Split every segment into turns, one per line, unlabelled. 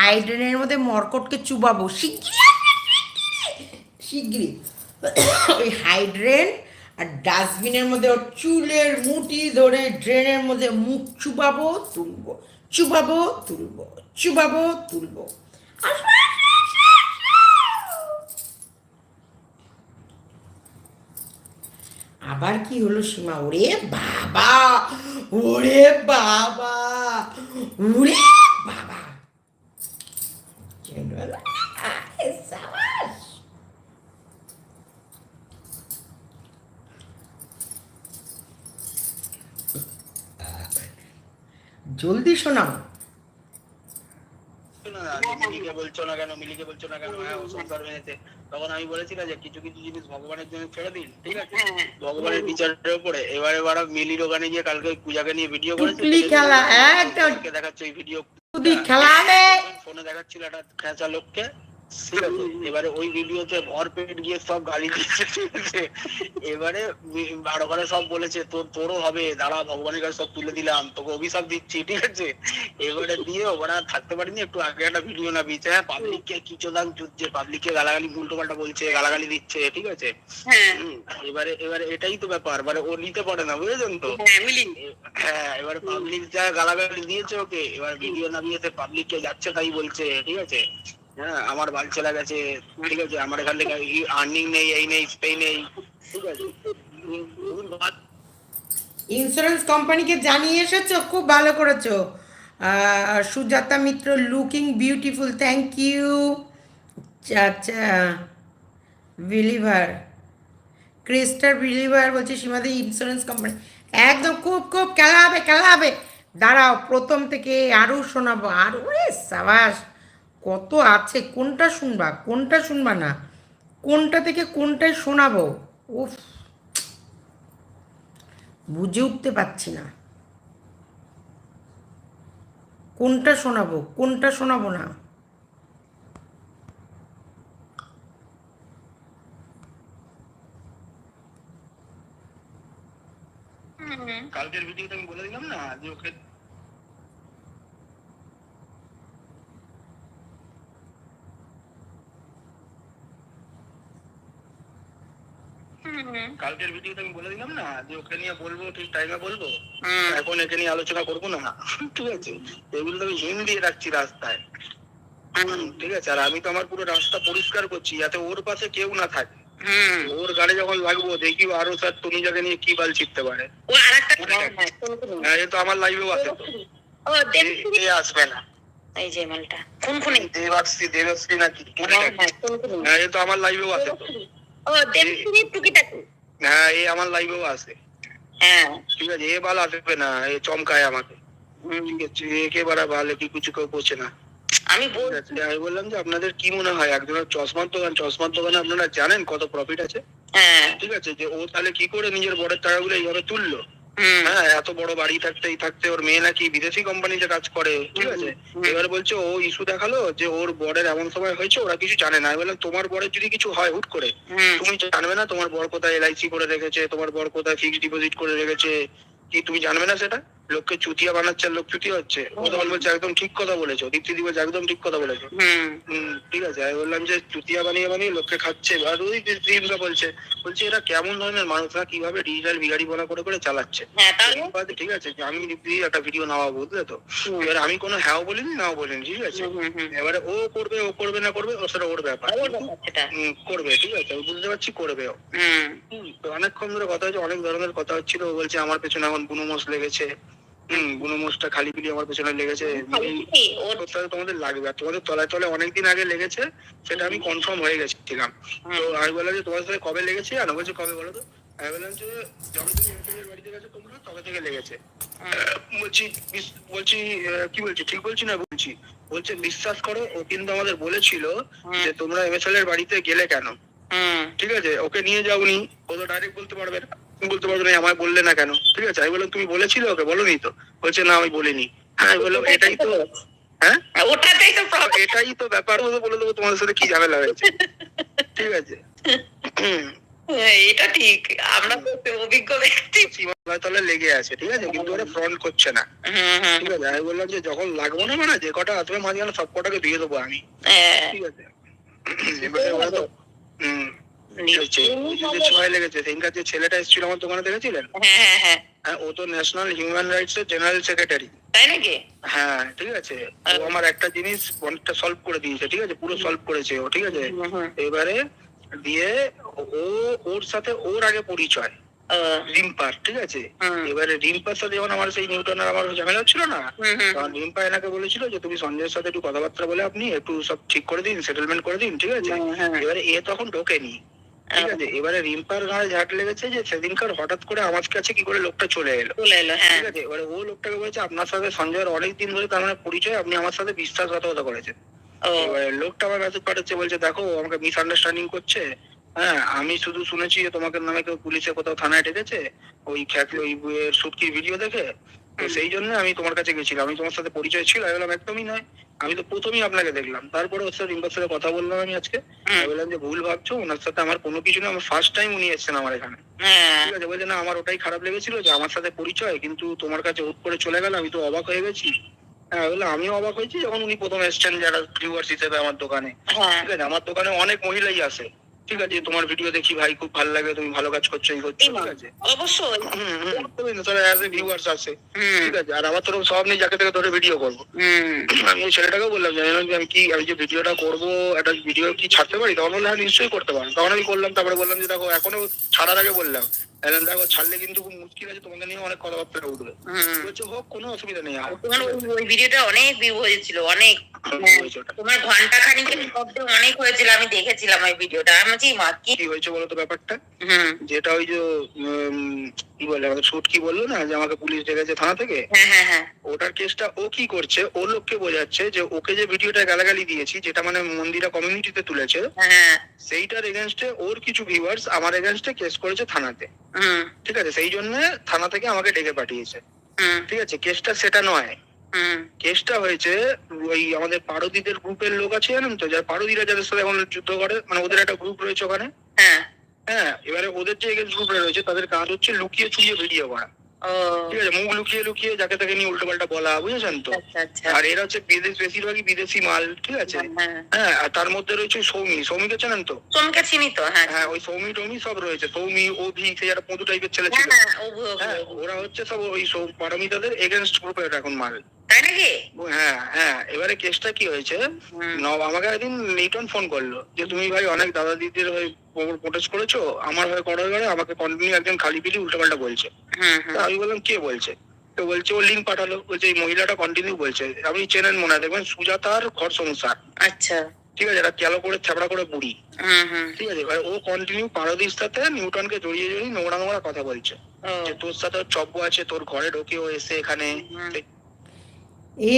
হাইড্রেনের মধ্যে মরকটকে চুবাবো শিগগিরি শিগগিরি। ওই হাইড্রেন আর ডাস্টবিনের মধ্যে ওর চুলের মুঠি ধরে ড্রেনের মধ্যে মুখ চুবাবো তুলবো, চুবাবো তুলবো, চুবাবো তুলবো। আবার কি হলো সীমা? ওরে বাবা, ওরে বাবা, ওরে বাবা, জলদি শোনাও।
মিলিকে বলছো না কেন, মিলিকে বলছো না কেন? হ্যাঁ, ও সংসার ভেঙেছে। তখন আমি বলেছিলাম যে কিছু কিছু জিনিস ভগবানের জন্য ছেড়ে দিন, ঠিক আছে, ভগবানের বিচারের উপরে। এবারে মিলির ওখানে গিয়ে কালকে পূজাকে নিয়ে ভিডিও করেছে,
খেলা একদম
দেখাচ্ছে ওই ভিডিও,
খেলা
ফোনে দেখাচ্ছিল একটা খেঁচা লোককে, ঠিক আছে। এবারে ওই ভিডিওতে ভরপেট গিয়ে সব গালি দিচ্ছে, ঠিক আছে। এবারে আর ওখানে সব বলেছে তোরও হবে, দাঁড়া ভগবানের কাছে সব তুলে দিলাম, তোকে অভিশাপ দিচ্ছি, ঠিক আছে। এবারে দিয়ে ওরা থাকতে পারিনি, একটু আগে একটা ভিডিও না দিয়েছে, হ্যাঁ, পাবলিককে কিছু দাম জুটছে, পাবলিককে গালাগালি উল্টো পাল্টা বলছে, গালাগালি দিচ্ছে, ঠিক আছে। এবারে এবারে এটাই তো ব্যাপার, মানে ও নিতে পারে না, বুঝেছেন তো। হ্যাঁ, এবারে পাবলিক যা গালাগালি দিয়েছে ওকে, এবার ভিডিও না দিয়েছে পাবলিককে যাচ্ছে তাই বলছে, ঠিক আছে। হ্যাঁ, আমার বাল চলে গেছে, ঠিক আছে, আমার এখান থেকে আর্নিং নেই, এই নেই, সেই নেই, ঠিক আছে।
ইন্স্যুরেন্স কোম্পানিকে জানিয়ে এসেছো, খুব ভালো করেছো। সুজাতা মিত্র, লুকিং বিউটিফুল, থ্যাংক ইউ। আচ্ছা, বিলিভার, ক্রিস্টার বিলিভার বলছে সীমাদি ইন্স্যুরেন্স কোম্পানি একদম খুব খুব খেলা হবে, খেলা হবে। দাঁড়াও, প্রথম থেকে আরও শোনাবো, আরও সাবাস। কত আছে, কোনটা শুনবা কোনটা শুনবা না, কোনটা থেকে কোনটাই শোনাবো, উফ বুঝে উঠতে পারছি না কোনটা শোনাবো কোনটা শোনাবো না।
কালকের ভিডিওতে আমি বলে দিলাম না যে ওকে কালকের ভিডিওতে আমি বলে দিলাম না যে ওকে নিয়ে বলবো, ঠিক টাইমে বলবো, এখন একে নিয়ে আলোচনা করবো না, ঠিক আছে। এগুলো তো আমি হিম দিয়ে রাখছি রাস্তায়, ঠিক আছে। আর আমি তো আমার পুরো রাস্তা পরিষ্কার করছি যাতে ওর পাশে কেউ না থাকে। ওর গাড়ি যখন লাগবো দেখি আরো স্যার তুমি যাকে নিয়ে কি বাল ছিটতে পারে। তো আমার লাইভেও আছে, তো আসবে না এই যে মালটা কোন কোন দেবাশ্রী, দেবশ্রী নাকি, এ তো আমার লাইভেও আছে, তো হ্যাঁ, এ আমার লাইভেও আছে, হ্যাঁ, ঠিক আছে। এ বাল আসবে না, এ চমকায় আমাকে, ঠিক আছে। একেবারে ভালো কি কিছু কেউ পৌঁছে না। আমি বললাম যে আপনাদের কি মনে হয় একজনের চশমার দোকানে আপনারা জানেন কত প্রফিট আছে, ঠিক আছে, যে ও তাহলে কি করে নিজের বড়ের টাকাগুলো এইভাবে তুললো। হ্যাঁ, এত বড় বাড়ি থাকতে ওর মেয়ে নাকি বিদেশি কোম্পানিতে কাজ করে, ঠিক আছে। এবার বলছে ও ইস্যু দেখালো যে ওর বরের এমন সময় হয়েছে, ওরা কিছু জানে না। আমি বললাম তোমার বরের যদি কিছু হয় হুট করে, তুমি জানবে না তোমার বর কোথায় এলআইসি করে রেখেছে, তোমার বর কোথায় ফিক্সড ডিপোজিট করে রেখেছে, কি তুমি জানবে না সেটা? লোককে চুতিয়া বানাচ্ছে, লোক চুতিয়া হচ্ছে। ও তখন বলছে একদম ঠিক কথা বলেছো, দীপ্তি বলছে একদম ঠিক কথা বলেছো, ঠিক আছে। আমি বললাম যে চুতিয়া বানিয়ে লোককে খাচ্ছে। আর ওই দিদিরা বলছে এরা কেমন ধরনের মানুষরা, কিভাবে ডিজিটাল বিগাড়িপনা করে করে চালাচ্ছে, ঠিক আছে। আমি দীপ্তি একটা ভিডিও নেওয়া, বুঝলে তো। এবার আমি কোনো হ্যাঁ বলিনি নাও বলিনি, ঠিক আছে। এবারে ও করবে না করবে ও সেটা ওর ব্যাপার, করবে, ঠিক আছে, বুঝতে পারছি করবে ও। তো অনেকক্ষণ ধরে কথা হচ্ছে, অনেক ধরনের কথা হচ্ছিল। ও বলছে আমার পেছনে এখন বুনোমোষ লেগেছে, বুনোমোষটা খালি পিলি আমার পেছনে লেগেছে, তোমাদের লাগবে, আর তোমাদের তলায় তলায় অনেকদিন আগে লেগেছে, সেটা আমি কনফার্ম হয়ে গেছিলাম। তো আমি বললাম যে তোমার সাথে কবে লেগেছে, আর বলছে কবে বলো তো। আমি বললাম যে যখন তুমি এমএসএল বাড়িতে গেছো তোমরা তবে থেকে লেগেছে। বলছি কি বলছি, ঠিক বলছি না বলছি? বলছে বিশ্বাস করো, ও কিন্তু আমাদের বলেছিল যে তোমরা এমএসএল এর বাড়িতে গেলে কেন, ঠিক আছে, ওকে নিয়ে যাওনি। ও তো ডাইরেক্ট বলতে পারবে না, আমায় বললে না কেন, ঠিক আছে। আমি বললাম তুমি বলেছিলে ওকে, বলোনি তো? বলছে না আমি বলিনি। আমি বললাম এটাই তো, হ্যাঁ এটাই তো ব্যাপার, বলে দেবো তোমাদের সাথে কি ঝামেলা হয়েছে, ঠিক আছে। এটা ঠিক, আমরা তো অভিজ্ঞ ব্যক্তি। তলে লেগে আছে, ঠিক আছে, কিন্তু ওরা ফ্রন্ট করছে না। ঠিক আছে, আমি বললাম যে যখন লাগবো না মানে যে কটা আসবে মাঝখানে সব কটাকে দিয়ে দেবো আমি, ঠিক আছে। এবারে ওরা তো সময় লেগেছে। সেদিনকার যে ছেলেটা এসেছিল আমার দোকানে, দেখেছিলেন? হ্যাঁ, ও তো ন্যাশনাল হিউম্যান রাইটস এর জেনারেল সেক্রেটারি। তাই নাকি? হ্যাঁ, ঠিক আছে। ও আমার একটা জিনিস অনেকটা সলভ করে দিয়েছে, ঠিক আছে, পুরো সলভ করেছে ও, ঠিক আছে। এবারে দিয়ে ও ওর সাথে ওর আগে পরিচয় রিম্পার, ঠিক আছে। এবারে রিম্পার সাথে যখন আমার সেই নিউটনের আমার ঝামেলা হচ্ছিল না, তখন রিম্পা এনাকে বলেছিল যে তুমি সঞ্জয়ের সাথে একটু কথাবার্তা বলে আপনি একটু সব ঠিক করে দিন, সেটেলমেন্ট করে দিন, ঠিক আছে। এবারে এ তখন ঢোকেনি, ঠিক আছে। এবারে রিম্পার গায়ে ঝাঁট লেগেছে যে সেদিনকার হঠাৎ করে আমার কাছে কি করে লোকটা চলে এলো, ঠিক আছে। এবারে ও লোকটাকে বলেছে আপনার সাথে সঞ্জয়ের অনেক দিন ধরে তার মানে পরিচয়, আপনি আমার সাথে বিশ্বাসঘাতকতা করেছেন। এবারে লোকটা আমার মেসেজ পাঠাচ্ছে, বলছে দেখো আমাকে মিসআন্ডারস্ট্যান্ডিং করছে। হ্যাঁ, আমি শুধু শুনেছি যে তোমাকে নামে কেউ পুলিশে কোথাও থানায় ডেকেছে ওই খ্যাতি ওই সুটকির ভিডিও দেখে, তো সেই জন্য আমি তোমার কাছে গেছিলাম। আমি তোমার সাথে পরিচয় ছিল? আমি বললাম একদমই নয়, আমি তো প্রথমেই আপনাকে দেখলাম। তারপরে ওর সাথে রিম্পার সাথে কথা বললাম আমি আজকে, বললাম যে ভুল ভাবছো, ওনার সাথে আমার কোনো কিছু না, আমার ফার্স্ট টাইম উনি এসেছেন আমার এখানে, ঠিক আছে। বলছে না আমার ওটাই খারাপ লেগেছিল যে আমার সাথে পরিচয় কিন্তু তোমার কাছে হুট করে চলে গেল, আমি তো অবাক হয়ে গেছি। হ্যাঁ, বললাম আমিও অবাক হয়েছি যখন উনি প্রথম এসছেন যারা ভিউয়ার্স হিসেবে আমার দোকানে, ঠিক আছে। আমার দোকানে অনেক মহিলাই আসে, ঠিক আছে, তোমার ভিডিও দেখি ভাই খুব ভালো লাগে, তুমি ভালো কাজ করছো, এই করছো, ঠিক আছে। অবশ্যই ভিউয়ার্স আসে, ঠিক আছে। আর আমার তরফ সব নেই যাকে থেকে ধরে ভিডিও করবো। আমি ওই ছেলেটাকেও বললাম যে আমি যে ভিডিওটা করবো একটা ভিডিও কি ছাড়তে পারি, তখন বললাম হ্যাঁ নিশ্চয়ই করতে পারো। তখন আমি করলাম, তারপরে বললাম যে দেখো এখনো ছাড়ার আগে বললাম দেখো ছাড়লে কিন্তু খুব মুশকিল আছে, তোমাকে নিয়ে অনেক কথাবার্তা উঠবে। বলছে হোক, কোনো অসুবিধা নেই।
তোমার ওই ভিডিওটা অনেক ভিউ হয়েছিল, অনেক তোমার ঘন্টা খানিকের মধ্যে অনেক হয়েছিল, আমি দেখেছিলাম ওই ভিডিওটা। আমি বলছি মা
কি হয়েছে বলতো ব্যাপারটা, যেটা ওই যে কি বলে আমাদের শুট কি বললো না যে আমাকে পুলিশ ডেকেছে থানা থেকে, ওটার কেসটা ও কি করছে, ও লোককে বোঝাচ্ছে যে ওকে যে ভিডিওটা গালাগালি দিয়েছি, যেটা মানে মন্দিরা কমিউনিটিতে তুলেছে, সেইটার এগেনস্টে ওর কিছু ভিউয়ার্স আমার এগেনস্টে কেস করেছে থানাতে, ঠিক আছে। সেই জন্য থানা থেকে আমাকে ডেকে পাঠিয়েছে, ঠিক আছে। কেসটা সেটা নয়, কেসটা হয়েছে ওই আমাদের পারদীদের গ্রুপের লোক আছে জানেন তো, যারা পারদীরা যাদের সাথে এখন যুদ্ধ করে, মানে ওদের একটা গ্রুপ রয়েছে ওখানে। হ্যাঁ, এবারে ওদের যে এগেন্স্ট গ্রুপটা রয়েছে তাদের কাজ হচ্ছে লুকিয়ে চুরিয়ে ভিডিও করা, ঠিক আছে, মুখ লুকিয়ে লুকিয়ে যাকে তাকে নিয়ে উল্টো পাল্টা বলা, বুঝেছেন তো। আর এরা হচ্ছে বেশিরভাগই বিদেশি মাল, ঠিক আছে। হ্যাঁ, আর তার মধ্যে রয়েছে সৌমিকে চেনেন তো?
সৌমিকে চিনি তো,
হ্যাঁ, ওই সৌমি টৌমি সব রয়েছে, সৌমি অভি, সেই একটা পদু টাইপের ছেলে ছিল, হ্যাঁ, ওরা হচ্ছে সব ওই পারমিতাদের এগেনস্ট গ্রুপের এখন মাল,
তাই নাকি?
হ্যাঁ। এবারে কেসটা কি হয়েছে, আমাকে একদিন নিউটন ফোন করলো যে তুমি ভাই অনেক দাদা দিদির হয়ে প্রোটেস্ট করেছো, আমার হয়ে করো, এবারে আমাকে কন্টিনিউ একজন খালি পিলি উল্টো পাল্টা বলছে। আমি বললাম কে বলছে, তো বলছে ও লিঙ্ক পাঠালো, বলছে এই মহিলাটা কন্টিনিউ বলছে, আপনি চেনেন মনে হয়, দেখবেন সুজাতার ঘর সংসার,
আচ্ছা,
ঠিক আছে, এটা ক্যালো করে ছাপড়া করে বুড়ি, ঠিক আছে। এবার ও কন্টিনিউ পারদির সাথে নিউটনকে জড়িয়ে জড়িয়ে নোংরা নোংরা কথা বলছে যে তোর সাথে চব্য আছে, তোর ঘরে ঢোকে ও এসে এখানে।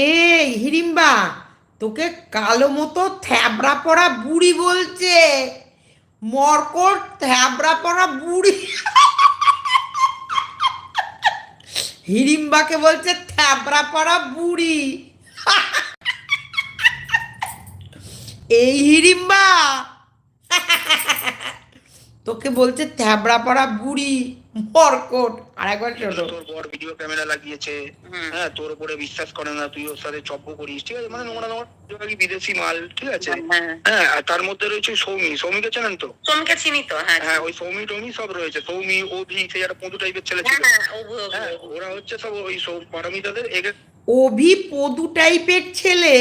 এই হিড়িম্বা, তোকে কালো মতো থ্যাবড়া পড়া বুড়ি বলছে, মরকট থ্যাবড়া পড়া বুড়ি। হিড়িম্বাকে বলছে থ্যাবড়া পড়া বুড়ি। এই হিড়িম্বা তোকে বলছে থ্যাবড়া পড়া বুড়ি মরকট। আর একবার শোনো,
তোর বর ভিডিও ক্যামেরা লাগিয়েছে, হ্যাঁ, তোর উপরে বিশ্বাস করে না, তুই ওর সাথে চব্য করিস, ঠিক আছে, মানে নোংরা নোংরা বিদেশি মাল, ঠিক আছে। হ্যাঁ, আর তার মধ্যে রয়েছে সৌমিকে চেনেন তো?
সৌমিকে চিনি তো,
হ্যাঁ, ওই সৌমি টৌমি সব রয়েছে, সৌমি অভি, সেই একটা পদু টাইপের ছেলে ছিল, হ্যাঁ, ওরা হচ্ছে সব ওই পারমিতাদের
অভি পদু টাইপের ছেলে।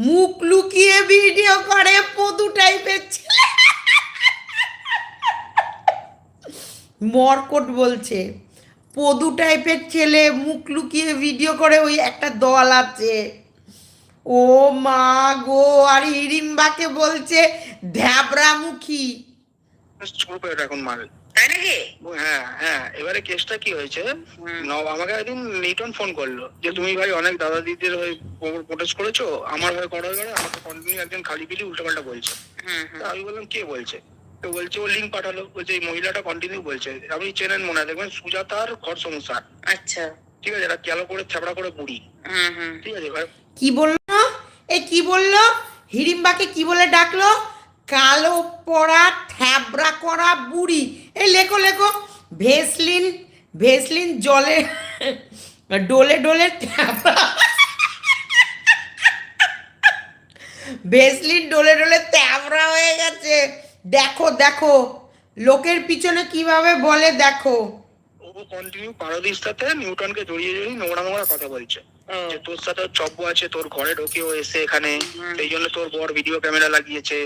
মুখ লুকিয়ে ভিডিও করে পদু টাইপের ছেলে। মরকট বলছে পদু টাইপের ছেলে মুখ লুকিয়ে ভিডিও করে, ওই একটা দল আছে। ও মা গো, আর হিড়িম্বাকে বলছে ধ্যাবড়ামুখী।
এখন মাল,
তাই নাকি?
হ্যাঁ। এবারে কেসটা কি হয়েছে, আমাকে একদিন নিউটন ফোন করলো যে তুমি ভাই অনেক দাদা দিদির হয়ে প্রোটেস্ট করেছো, আমার হয়ে করো, এবারে আমাকে কন্টিনিউ একজন খালি পিলি উল্টো পাল্টা বলছে। আমি বললাম কে বলছে, তো বলছে ও লিঙ্ক পাঠালো, বলছে এই মহিলাটা কন্টিনিউ বলছে, আপনি চেনেন মনে হয়, দেখবেন সুজাতার ঘর সংসার,
আচ্ছা,
ঠিক আছে, এটা ক্যালো করে ছাপড়া করে বুড়ি, ঠিক আছে।
কি বললো, কি বললো, হিড়িম্বাকে কি বলে ডাকলো, কালো পড়া থ্যাবড়া করা বুড়ি, এই লেখো লেখো, ভেসলিন ভেসলিন জলে ডোলে ডোলে থ্যাবড়া, ভেসলিন ডোলে ডোলে থ্যাবড়া হয়ে গেছে। দেখো দেখো লোকের পিছনে কিভাবে বলে দেখো।
ও কন্টিনিউ পারদির সাথে নিউটনকে জড়িয়ে জড়িয়ে নোংরা নোংরা কথা বলছে যে তোর সাথে চব্য আছে, তোর ঘরে ঢোকেও এসে এখানে, সেই জন্য তোর বর ভিডিও ক্যামেরা লাগিয়েছে,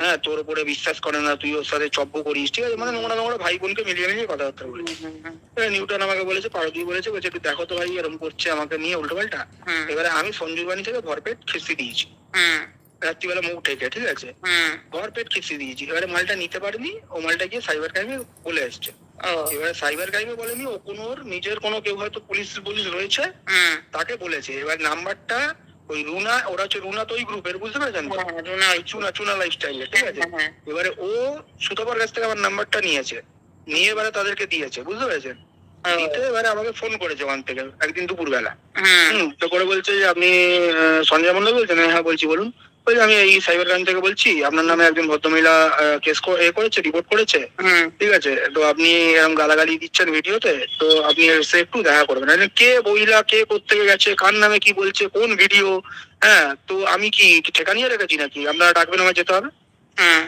হ্যাঁ তোর উপরে বিশ্বাস করে না, তুই ওর সাথে চব্য করিস, ঠিক আছে, মানে নোংরা নোংরা ভাই বোনকে মিলিয়ে মিলিয়ে কথাবার্তা বলেছে। নিউটন আমাকে বলেছে, পারদি বলেছে, বলছে একটু দেখো তো ভাই এরকম করছে আমাকে নিয়ে উল্টো পাল্টা। এবারে আমি সঞ্জুর বাণী থেকে ভরপেট খিস্তি দিয়েছি রাত্রিবেলা মুখ ঢেকে, ঠিক আছে, ভরপেট খিস্তি দিয়েছি। এবারে মালটা নিতে পারিনি, ও মালটা গিয়ে সাইবার ক্রাইমে বলে এসছে। এবারে সাইবার ক্রাইমে বলেনি, ও কোনো ওর নিজের কোনো কেউ হয়তো পুলিশ পুলিশ রয়েছে তাকে বলেছে। এবার নাম্বারটা ওই রুনা, ওরা হচ্ছে রুনা তো ওই গ্রুপের, বুঝতে পেরেছেন তো, চুনা চুনা লাইফস্টাইলে, ঠিক আছে। এবারে ও সুতপার কাছ থেকে আমার নাম্বারটা নিয়েছে, নিয়ে এবারে তাদেরকে দিয়েছে, বুঝতে পেরেছেন। দিতে এবারে আমাকে ফোন করেছে ওখান থেকে একদিন দুপুরবেলা, তো করে বলছে যে আপনি সঞ্জয় মন্ডল বলছেন? হ্যাঁ বলছি, বলুন। বলছি আমি এই সাইবার ক্রাইম থেকে বলছি, আপনার নামে একজন ভদ্রমহিলা কেস করেছে, রিপোর্ট করেছে, ঠিক আছে, তো আপনি এরকম গালাগালি দিচ্ছেন ভিডিওতে, তো আপনি এসে একটু দেখা করবেন। কে মহিলা, কে কোত্থেকে গেছে, কার নামে কি বলছে, কোন ভিডিও, হ্যাঁ, তো আমি কি ঠেকা নিয়ে রেখেছি নাকি আপনারা ডাকবেন আমায় যেতে হবে?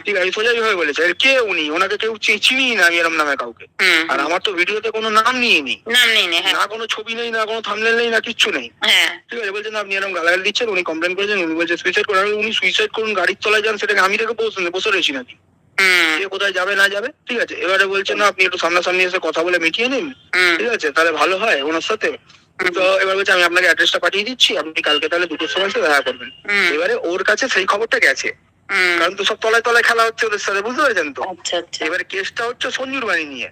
ঠিক আছে, সোজাই ভাবে বলেছে। কে উনি? ওনাকে কেউ চিনি না আমি এরম নামে কাউকে, আর আমার তো ভিডিওতে কোনো নাম নিয়ে নি, না কোনো ছবি নেই, না কোনো থাম্বনেল নেই, না কিচ্ছু নেই, ঠিক আছে। বলছেন আপনি এরকম গালাগালি দিচ্ছেন, উনি কমপ্লেন করেছেন, উনি বলছে সুইসাইড করুন। উনি সুইসাইড করুন গাড়ির তলায় যান, সেটাকে আমি দেখে বসে রয়েছি নাকি? সে কোথায় যাবে না যাবে, ঠিক আছে। এবারে বলছে না আপনি একটু সামনাসামনি এসে কথা বলে মিটিয়ে নিন, ঠিক আছে, তাহলে ভালো হয় ওনার সাথে। তো এবার বলছে আমি আপনাকে অ্যাড্রেসটা পাঠিয়ে দিচ্ছি, আপনি কালকে তাহলে 2টোর সময় এসে দেখা করবেন। এবারে ওর কাছে সেই খবরটা গেছে, কারণ তো সব তলায় তলায় খেলা হচ্ছে ওদের সাথে, বুঝতে পেরেছেন তো। এবারে কেসটা হচ্ছে সঞ্জুর বাণী নিয়ে,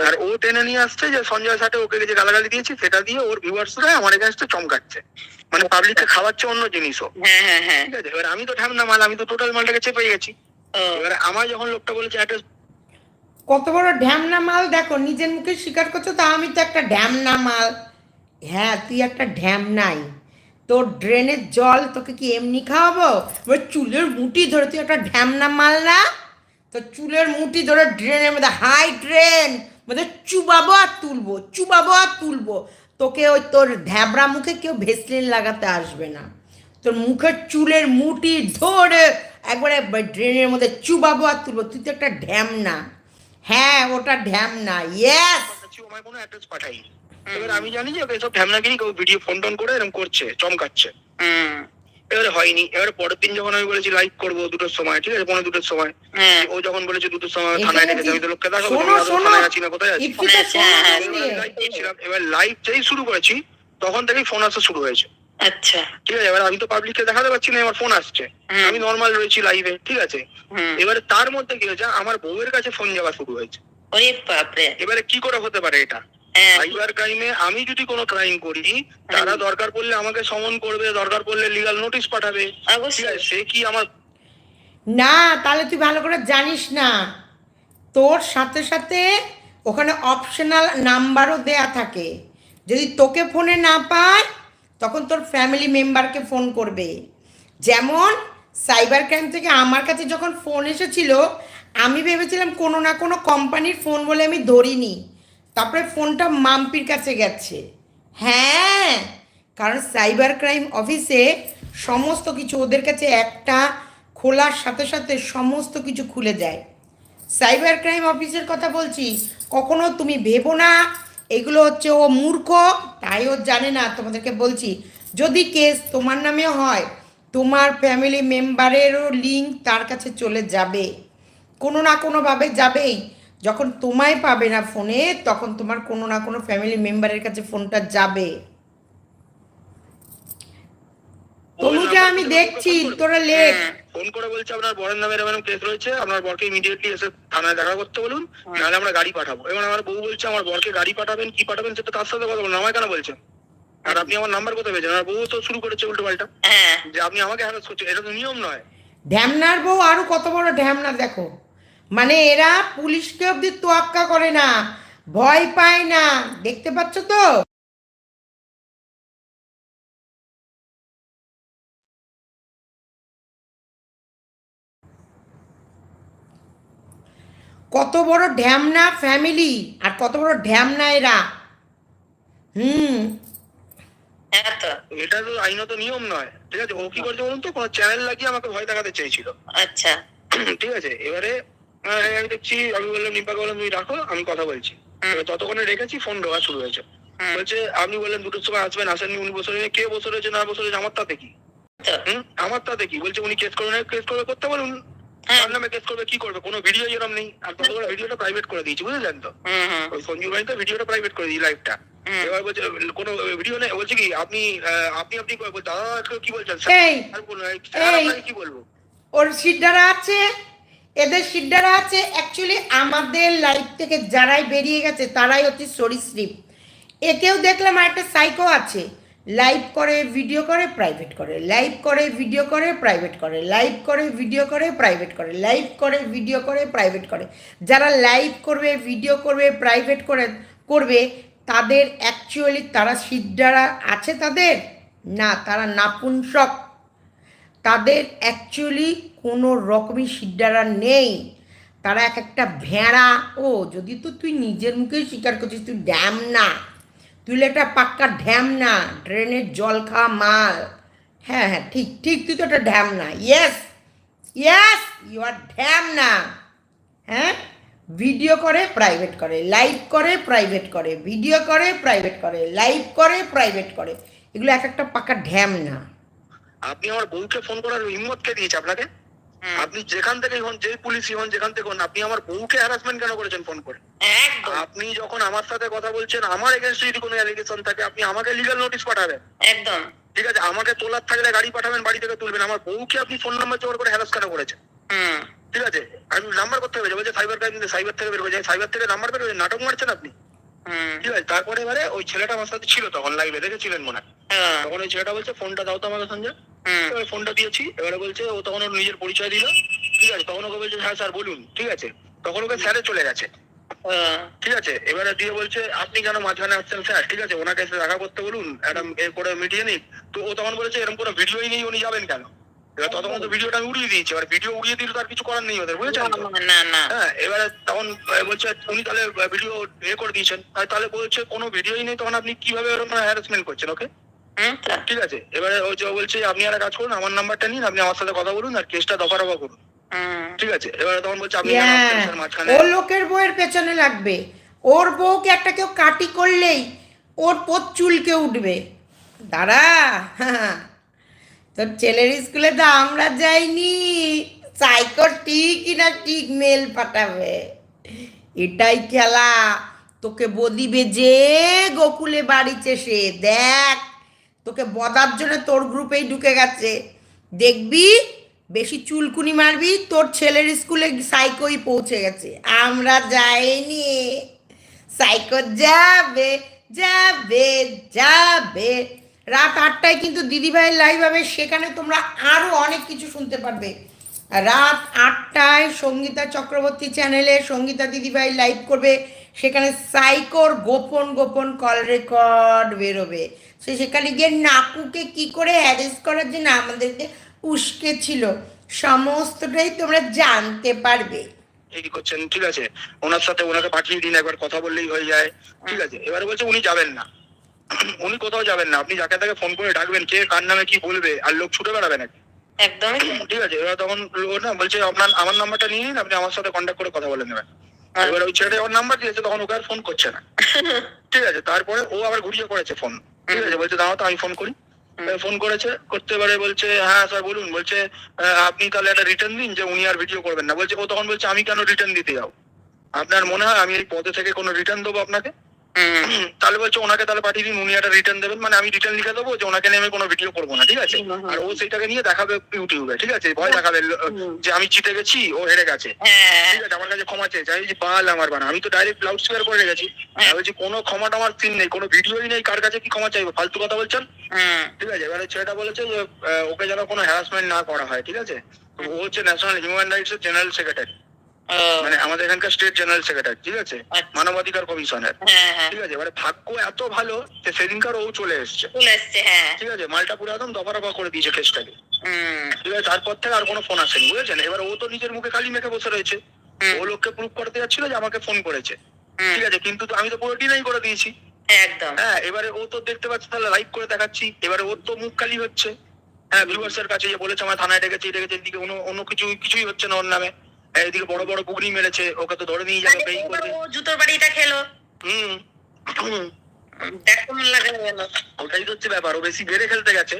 আর ও টেনে নিয়ে আসছে যে সঞ্জয়ের সাথে ওকে যে গালাগালি দিয়েছি সেটা দিয়ে ওর ভিউয়ার্সরা আমার এগেইনস্টে চমকাচ্ছে, মানে পাবলিককে খাওয়াচ্ছে অন্য জিনিসও, ঠিক আছে। এবার আমি তো ঢামনা মাল, আমি তো টোটাল মালটাকে চেপে গেছি। এবারে আমার যখন লোকটা বলেছে অ্যাড্রেস,
কত বড় ঢ্যামনা মাল দেখো, নিজের মুখে স্বীকার করছো, তা আমি তো একটা ঢ্যামনা মাল। হ্যাঁ তুই একটা ঢ্যামনাই, তোর ড্রেনের জল তোকে কি এমনি খাওয়াবো? ওই চুলের মুঠি ধরে, তুই একটা ঢ্যামনা মাল না, তো চুলের মুঠি ধরে ড্রেনের মধ্যে, হাই ড্রেন মধ্যে চুবাবো আর তুলবো, চুবাবো আর তুলবো। তোকে ওই তোর ঢ্যাবড়া মুখে কেউ ভেসলিন লাগাতে আসবে না, তোর মুখের চুলের মুঠি ধরে একবারে ড্রেনের মধ্যে চুবাবো আর তুলবো। তুই তো একটা ঢ্যামনা। হ্যাঁ ওটা ঢ্যামনা, ইয়েস।
আমার কোনো অ্যাড্রেস পাঠাই। এবার আমি জানি যে ওকে সব ঢ্যামনাগিরি কেউ ভিডিও ফোন টোন করে এরকম করছে, চমকাচ্ছে। এবারে হয়নি। এবারে পরের দিন যখন আমি বলেছি লাইভ করবো 2টোর সময়, ঠিক আছে, 2:45-র সময়, ও যখন বলেছে 2টোর সময় থানায় ডেকেছে, আমি তো লোককে দেখাবো থানায় আছি না কোথায় আছি। লাইভ করছিলাম, এবার লাইভ যেই শুরু করেছি তখন থেকেই ফোন আসা শুরু হয়েছে। আচ্ছা, ঠিক আছে। এবার আমি তো পাবলিককে দেখাতে পারছি না, আমার ফোন আসছে, আমি নর্মাল রয়েছি লাইভে, ঠিক আছে। এবারে তার মধ্যে কি হয়েছে, আমার বউয়ের কাছে ফোন যাওয়া শুরু হয়েছে। এবারে কি করে হতে পারে এটা? সাইবার ক্রাইমে আমি যদি কোনো ক্রাইম করি, তারা দরকার পড়লে আমাকে সমন করবে, দরকার পড়লে লিগাল নোটিশ পাঠাবে, ঠিক আছে। সে কি আমার
না, তাহলে তুই ভালো করে জানিস না, তোর সাথে সাথে ওখানে অপশনাল নাম্বারও দেয়া থাকে, যদি তোকে ফোনে না পায় তখন তোর ফ্যামিলি মেম্বারকে ফোন করবে। যেমন সাইবার ক্রাইম থেকে আমার কাছে যখন ফোন এসেছিল, আমি ভেবেছিলাম কোনো না কোনো কোম্পানির ফোন বলে আমি ধরিনি, তারপরে ফোনটা মাম্পির কাছে গেছে। হ্যাঁ, কারণ সাইবার ক্রাইম অফিসে সমস্ত কিছু ওদের কাছে একটা খোলার সাথে সাথে সমস্ত কিছু খুলে যায়। সাইবার ক্রাইম অফিসের কথা বলছি, কখনো তুমি ভেবো না এগুলো হচ্ছে ও মূর্খ তাই ও জানে না। তোমাদেরকে বলছি, যদি কেস তোমার নামে হয়, তোমার ফ্যামিলি মেম্বারেরও লিঙ্ক তার কাছে চলে যাবে, কোনো না কোনোভাবে যাবেই। যখন তোমায় পাবে না ফোনে, তখন তোমার কোনো না কোনো ফ্যামিলি মেম্বারের কাছে ফোনটা যাবে। তনুজা আমি দেখছি, তোরা লেখ।
ফোন করে বলছে আপনার বরের নামে এরকম কেস রয়েছে, আপনার বরকে ইমিডিয়েটলি এসে থানায় দেখা করতে বলুন, নাহলে আমরা গাড়ি পাঠাবো। এবার আমার বউ বলছে আমার বরকে গাড়ি পাঠাবেন, কি পাঠাবেন সেটা তার সাথে কথা বলুন, আমায় কেন বলছেন? আর আপনি আমার নাম্বার কোথায় পেয়েছেন? আমার বউ তো শুরু করেছে উল্টো পাল্টা, যে আপনি আমাকে হ্যারাস করছেন, এটা তো নিয়ম নয়।
ঢ্যামনার বউ আরো কত বড় ঢ্যামনা দেখো, মানে এরা পুলিশকে অব্দি তোয়াক্কা করে না, ভয় পায় না, দেখতে পাচ্ছ তো। কত বড় ঢ্যামনা ফ্যামিলি আর কত বড় ঢ্যামনা এরা।
হ্যাঁ তো
এটা তো আইনত নিয়ম নয়, ঠিক আছে। ও কি করছে বলুন তো, কোনো চ্যানেল লাগিয়ে আমাকে ভয় দেখাতে চেয়েছিল।
আচ্ছা
ঠিক আছে, এবারে আমি দেখছি, আমি বললাম নিপাকে বললাম তুমি রাখো আমি কথা বলছি। এবার ততক্ষণে রেখেছি, ফোন ঢোকা শুরু হয়েছে। বলছে আপনি বললেন 2টোর সময় আসবেন, আসেননি, উনি বসে রয়েছে। কে বসে রয়েছে না বসে রয়েছে আমার তাতে কি? আমার তাতে কি? বলছে উনি কেস করবেন, কেস করবে, করতে বলুন, তার নামে কেস করবে, কি করবে? কোনো ভিডিও এরকম নেই। আর তত বড় ভিডিওটা প্রাইভেট করে দিয়েছি, বুঝলেন তো। ওই সঞ্জু ভাই তো ভিডিওটা প্রাইভেট করে দিই, লাইভটা। এবার বলছে কোনো ভিডিও নেই। বলছে কি আপনি আপনি আপনি দাদা কি বলছেন কি বলবো?
ওর সিদ্ধারা আছে, এদের সিদ্ধারা আছে। অ্যাকচুয়ালি আমাদের লাইফ থেকে যারাই বেরিয়ে গেছে তারাই অতি সরীসৃপ। একেও দেখলাম আরেকটা সাইকো আছে, লাইভ করে ভিডিও করে প্রাইভেট করে, লাইভ করে ভিডিও করে প্রাইভেট করে, লাইভ করে ভিডিও করে প্রাইভেট করে, লাইভ করে ভিডিও করে প্রাইভেট করে। যারা লাইভ করবে ভিডিও করবে প্রাইভেট করে করবে তাদের অ্যাকচুয়ালি তারা সিদ্ধারা আছে তাদের না, তারা নাপুংসক। তাদের অ্যাকচুয়ালি কোনো রকমই সিদ্ধারা নেই, তারা এক একটা ভেড়া। ও যদি তো তুই নিজের মুখেই স্বীকার করছিস তুই ড্যাম না, তুই একটা পাক্কা ঢ্যাম না, ড্রেনের জল খাওয়া মাল। হ্যাঁ হ্যাঁ ঠিক ঠিক, তুই তো একটা ঢ্যাম না। ইয়েস ইয়েস, ইউ আর ঢ্যাম না। হ্যাঁ, ভিডিও করে প্রাইভেট করে, লাইভ করে প্রাইভেট করে, ভিডিও করে প্রাইভেট করে, লাইভ করে প্রাইভেট করে, এগুলো এক একটা পাক্কা ঢ্যাম না।
আপনি আমার বউকে ফোন করার হিম্মত কে দিয়েছে আপনাকে? আপনি যেখান থেকে হন, যে পুলিশই হন, যেখান থেকে হন, আপনি আমার বউকে হ্যারাসমেন্ট কেন করেছেন ফোন করে? আপনি যখন আমার সাথে কথা বলছেন, আমার এগেনস্টে যদি কোনো অ্যালিগেশন থাকে আপনি আমাকে লিগ্যাল নোটিশ পাঠাবেন। একদম ঠিক আছে, আমাকে তোলার থাকলে গাড়ি পাঠাবেন, বাড়ি থেকে তুলবেন। আমার বউকে আপনি ফোন নাম্বার জোগাড় করে হ্যারাস কেন করেছেন? ঠিক আছে, আমি নাম্বার করতে হবে, বলছে সাইবার ক্রাইম, সাইবার থেকে বের করে, সাইবার থেকে নাম্বার বের করে নাটক মারছেন আপনি। ঠিক আছে, তারপরে এবারে ওই ছেলেটা আমার সাথে ছিল তখন, লাইভে দেখেছিলেন মনে হয়। তখন ওই ছেলেটা বলছে ফোনটা দাও তো আমাকে সঞ্জয়। ফোনটা দিয়েছি, এবারে বলছে ও তখন ওর নিজের পরিচয় দিল। ঠিক আছে, তখন ওকে বলছে হ্যাঁ স্যার বলুন। ঠিক আছে, তখন ওকে স্যারে চলে গেছে। ঠিক আছে, এবারে দিয়ে বলছে আপনি কেন মাঝখানে আসছেন স্যার? ঠিক আছে, ওনাকে এসে দেখা করতে বলুন, একটা করে মিটিয়ে নিক। তো ও তখন বলেছে এরকম কোনো ভিডিওই নেই, উনি যাবেন কেন? এবার ততক্ষণ তো ভিডিওটা আমি উড়িয়ে দিয়েছি। এবার ভিডিও উড়িয়ে দিলে তার কিছু করার নেই ওদের, বুঝেছেন? হ্যাঁ, এবারে তখন বলছে উনি তাহলে ভিডিও করে দিয়েছেন, তাহলে বলছে কোনো ভিডিওই নেই, তখন আপনি কিভাবে এরকম হ্যারাসমেন্ট করছেন ওকে? ঠিক আছে, এবারে ও বলছে আপনি একটা কাজ করুন, আমার নাম্বারটা নিন, আপনি আমার সাথে কথা বলুন আর কেসটা দফা রফা করুন। ঠিক আছে, এবারে তখন বলছে আপনি
ওর লোকের বউয়ের পেছনে লাগবে, ওর বউকে একটা কেউ কাটি করলেই ওর পোত চুলকে উঠবে। দাঁড়া, তোর ছেলের স্কুলে তো আমরা যাইনি, সাইকো ঠিকই না ঠিক মেল পাঠাবে, এটাই খেলা। তোকে বদিবে যে গোকুলে বাড়িতে সে দেখ, তোকে বদার জন্য তোর গ্রুপেই ঢুকে গেছে। দেখবি বেশি চুলকুনি মারবি, তোর ছেলের স্কুলে সাইকোই পৌঁছে গেছে, আমরা যাইনি। সাইকো যাবে যাবে যাবে। রাত 8টায় কিন্তু দিদিভাইয়ের লাইভ হবে, সেখানে তোমরা আরও অনেক কিছু শুনতে পারবে। রাত 8টায় সঙ্গীতা চক্রবর্তী চ্যানেলে সঙ্গীতা দিদিভাই লাইভ করবে, সেখানে সাইকোর গোপন গোপন কল রেকর্ড বেরোবে। সেখানে গিয়ে নাকুকে কি করে হ্যারেস করার জন্য আমাদেরকে উস্কে ছিল সমস্তটাই তোমরা জানতে পারবে।
কি করছেন? ঠিক আছে, ওনার সাথে ওনাকে পাঠিয়ে দিন, একবার কথা বললেই হয়ে যায়। ঠিক আছে, এবারে বলছে উনি যাবেন না, উনি কোথাও যাবেন না, আপনি যাকে তাকে ফোন করে ডাকবেন, কে কার নামে কি বলবে, আর লোক ছুটে বেড়াবে নাকি? একদমই ঠিক আছে, এবার তখন না বলছে আপনার আমার নাম্বারটা নিয়ে নিন, আপনি আমার সাথে কন্ট্যাক্ট করে কথা বলে নেবেন। এবার ওই ছেলেটা আমার নাম্বার দিয়েছে, তখন ওকে আর ফোন করছে না। ঠিক আছে, তারপরে ও আবার ঘুরিয়ে করেছে ফোন। ঠিক আছে, বলছে দাঁড়াও তো আমি ফোন করি। ফোন করেছে, করতে পারে, বলছে হ্যাঁ স্যার বলুন। বলছে আপনি তাহলে একটা রিটার্ন দিন যে উনি আর ভিডিও করবেন না। বলছে ও তখন বলছে আমি কেন রিটার্ন দিতে যাও? আপনার মনে হয় আমি এই পদে থেকে কোনো রিটার্ন দেবো আপনাকে? তাহলে বলছে ওনাকে তাহলে পাঠিয়ে দিন, উনি একটা রিটার্ন দেবেন, মানে আমি রিটার্ন লিখে দেবো যে ওনাকে নিয়ে আমি কোনো ভিডিও করবো না। ঠিক আছে, আর ও সেইটাকে নিয়ে দেখাবে ইউটিউবে। ঠিক আছে, ভয় দেখাবে যে আমি জিতে গেছি, ও হেরে গেছে। ঠিক আছে, আমার কাছে ক্ষমা চেয়েছে। আমি বাল আমার বানা, আমি তো ডাইরেক্ট লাউড স্পিকার করে রেখেছি। বলছি কোনো ক্ষমাটা আমার সিন নেই, কোনো ভিডিওই নেই, কার কাছে কি ক্ষমা চাইবো? ফালতু কথা বলছেন। ঠিক আছে, এবারে ছেলেটা বলেছে যে ওকে যেন কোনো হ্যারাসমেন্ট না করা হয়। ঠিক আছে, ও হচ্ছে ন্যাশনাল হিউম্যান রাইটস এর জেনারেল সেক্রেটারি, মানে আমাদের এখানকার স্টেট জেনারেল সেক্রেটারি। ঠিক আছে, মানবাধিকার কমিশনের। ঠিক আছে, এবারে ভাগ্য এত ভালো যে সেদিনকার ও চলে এসছে। ঠিক আছে, মালটা পুরো একদম দফা রফা করে দিয়েছে কেসটাকে। ঠিক আছে, তারপর থেকে আর কোনো ফোন আসেনি, বুঝেছেন? এবার ও তো নিজের মুখে কালি মেখে বসে রয়েছে। ও লোককে প্রুফ করতে যাচ্ছিল যে আমাকে ফোন করেছে, ঠিক আছে, কিন্তু আমি তো পুরো ডিনাই করে দিয়েছি।
একদম।
হ্যাঁ, এবারে ও তো দেখতে পাচ্ছে, তাহলে লাইভ করে দেখাচ্ছি, এবারে ওর তো মুখ খালি হচ্ছে। হ্যাঁ, ভিউয়ার্স এর কাছে যে বলেছে আমার থানায় ডেকেছে, এদিকে অন্য কিছুই হচ্ছে না ওর নামে। এদিকে বড় বড় গুগলি মেরেছে, ওকে তো ধরে নিয়ে যাবে বেই করে।
ও জুতোর বাড়িটা খেলো।
হুম,
দেখ কেমন লাগে গেল।
ওটাই তো হচ্ছে ব্যাপার, ও বেশি বেড়ে খেলতে গেছে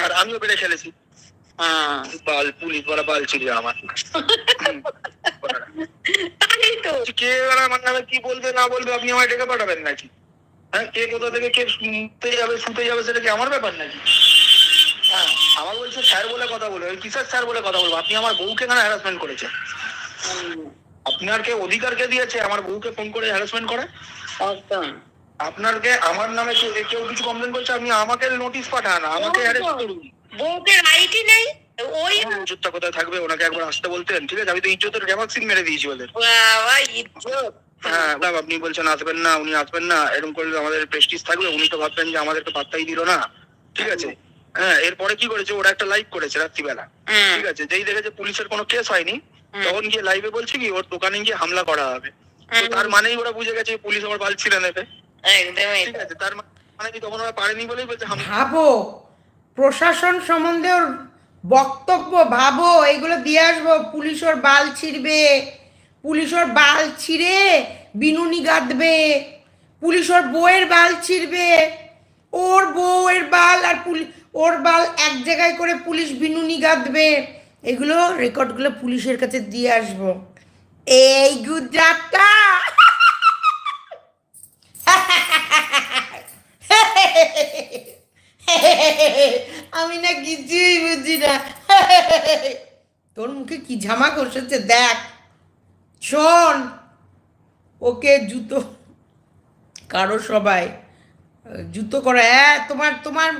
আর আমিও বেড়ে খেলেছি। বাল পুলিশ বলা বাল ছিল আমার।
তাই তো।
কে এবার আমার নামে কি বলবে না বলবে আপনি আমায় ডেকে পাঠাবেন নাকি? হ্যাঁ, কে কোথা থেকে কে শুতে যাবে সেটা কি আমার ব্যাপার নাকি? হ্যাঁ, আমার বলছে স্যার বলে কথা বলে, ওই কিসের স্যার বলে কথা বলবো? আপনি আমার বউকে কেন হ্যারাসমেন্ট করেছেন? আপনার কে অধিকার কে দিয়েছে আমার বউকে ফোন করে হ্যারাসমেন্ট করে?
একদম।
আপনাকে আমার নামে কেউ কিছু কমপ্লেন করছে, আপনি আমাকে নোটিশ পাঠান, আমাকে হ্যারাস করুন।
বউকে রাইটই নেই। ওই
ইজ্জতটা কোথায় থাকবে? ওনাকে একবার আসতে বলতেন, ঠিক আছে? আমি তো ইজ্জতের গ্যামাক্সিন মেরে দিয়েছি ওদের।
বাবা ইজ্জত।
হ্যাঁ, আপনি বলছেন আসবেন না, উনি আসবেন না, এরকম করলে আমাদের প্রেস্টিজ থাকবে। উনি তো ভাববেন যে আমাদেরকে পাত্তাই দিল না, ঠিক আছে? হ্যাঁ, এরপরে কি করেছে, ওরা একটা লাইভ করেছে রাত্রিবেলা, ঠিক আছে? যেই দেখেছে পুলিশের কোনো কেস হয়নি, তখন গিয়ে লাইভে বলছে কি ওর দোকানে গিয়ে হামলা করা হবে। তো তার মানেই ওরা বুঝে গেছে পুলিশ আমার বাল ছিঁড়ে নেবে,
একদমই।
ঠিক আছে? তার মানে কি তখন ওরা পারেনি বলেই বলছে
ভাবো প্রশাসন সম্বন্ধে ওর বক্তব্য, ভাবো এগুলো দিয়ে আসবো, পুলিশ ওর বাল ছিঁড়বে, পুলিশ ওর বাল ছিঁড়ে বিনুনি গাঁদবে, পুলিশ ওর বউয়ের বাল ছিঁড়বে, ওর বউয়ের বাল আর ওর বাল এক জায়গায় করে পুলিশ বিনুনি গাঁদবে, এগুলো রেকর্ডগুলো পুলিশের কাছে দিয়ে আসবো। এই গুজরাটটা আমি না কিছুই বুঝি না। তোর মুখে কি ঝামা করছে দেখ, শোন, ওকে জুতো কারো সবাই জুতো করে, হ্যাঁ তোমার তোমার